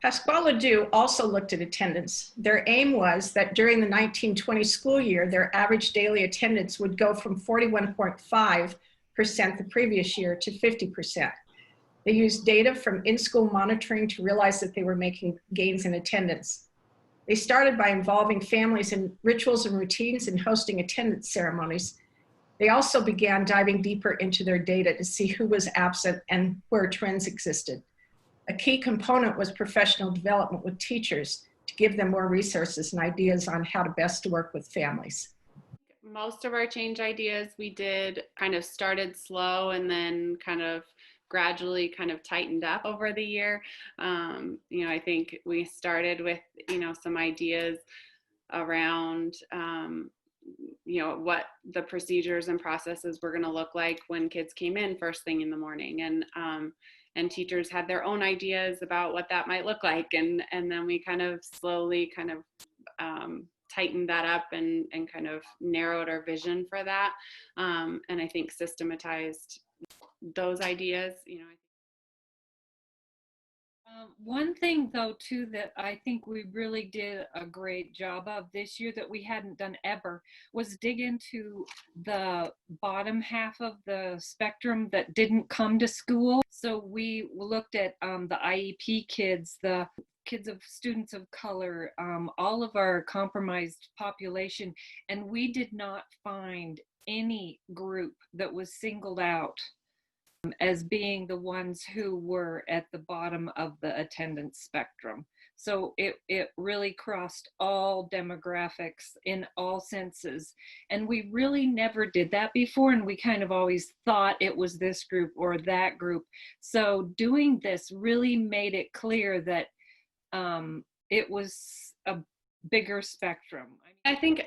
Pascual LeDoux also looked at attendance. Their aim was that during the 1920 school year, their average daily attendance would go from 41.5% the previous year to 50%. They used data from in-school monitoring to realize that they were making gains in attendance. They started by involving families in rituals and routines and hosting attendance ceremonies. They also began diving deeper into their data to see who was absent and where trends existed. A key component was professional development with teachers to give them more resources and ideas on how to best work with families. Most of our change ideas we did kind of started slow and then kind of gradually kind of tightened up over the year. I think we started with, some ideas around, what the procedures and processes were going to look like when kids came in first thing in the morning. And teachers had their own ideas about what that might look like. And then we kind of slowly kind of tightened that up and kind of narrowed our vision for that. And I think systematized those ideas. One thing though too that I think we really did a great job of this year that we hadn't done ever was dig into the bottom half of the spectrum that didn't come to school. So we looked at the IEP kids, the kids of students of color, all of our compromised population, and we did not find any group that was singled out as being the ones who were at the bottom of the attendance spectrum. So it really crossed all demographics in all senses. And we really never did that before. And we kind of always thought it was this group or that group. So doing this really made it clear that it was a bigger spectrum. I think,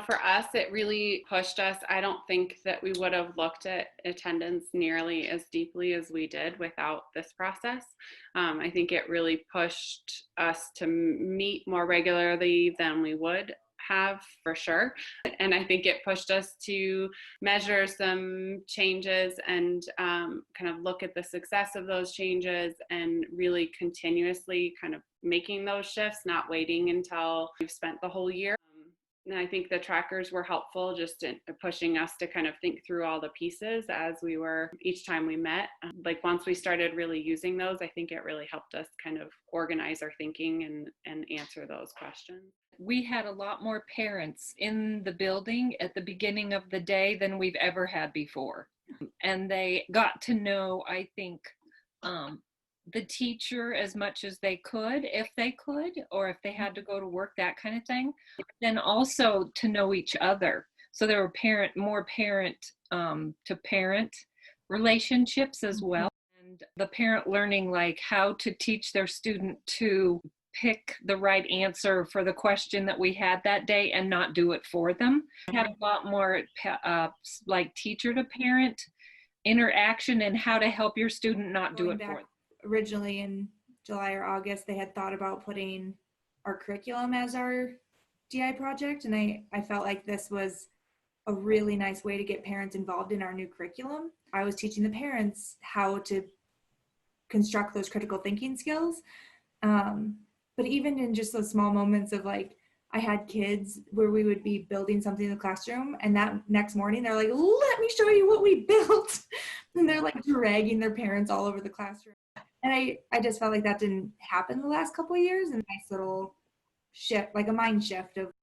for us, it really pushed us. I don't think that we would have looked at attendance nearly as deeply as we did without this process. I think it really pushed us to meet more regularly than we would have for sure. And I think it pushed us to measure some changes and kind of look at the success of those changes and really continuously kind of making those shifts, not waiting until we've spent the whole year. And I think the trackers were helpful just in pushing us to kind of think through all the pieces as we were each time we met. Like once we started really using those, I think it really helped us kind of organize our thinking and answer those questions. We had a lot more parents in the building at the beginning of the day than we've ever had before. And they got to know, I think, the teacher as much as they could, if they could, or if they had to go to work, that kind of thing. Then also to know each other. So there were more parent to parent relationships as well. And the parent learning like how to teach their student to pick the right answer for the question that we had that day and not do it for them. We had a lot more like teacher to parent interaction and how to help your student not do it for them. Originally in July or August, they had thought about putting our curriculum as our DI project, and I felt like this was a really nice way to get parents involved in our new curriculum. I was teaching the parents how to construct those critical thinking skills, but even in just those small moments of like, I had kids where we would be building something in the classroom, and that next morning they're like, let me show you what we built, and they're like dragging their parents all over the classroom. And I just felt like that didn't happen the last couple of years, and a nice little shift, like a mind shift of